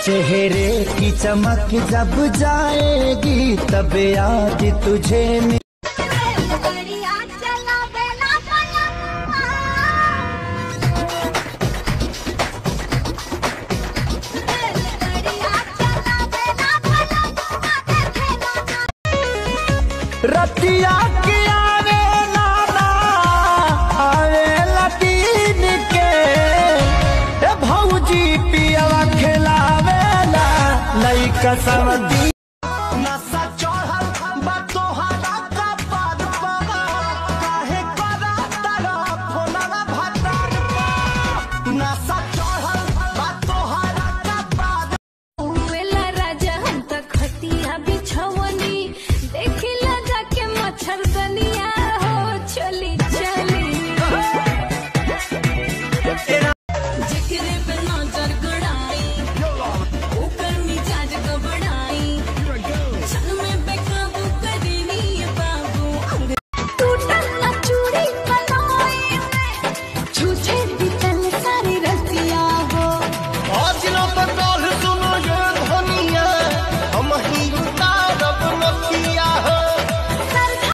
चेहरे की चमक जब जाएगी तब याद तुझे रतिया के आवे नाना आवे लतीन के भौजी पियवा खिलावेला नई कसम दी नशा चढ़ल बा तोहरा का पार काहे करा तारा फोनवा भतार नशा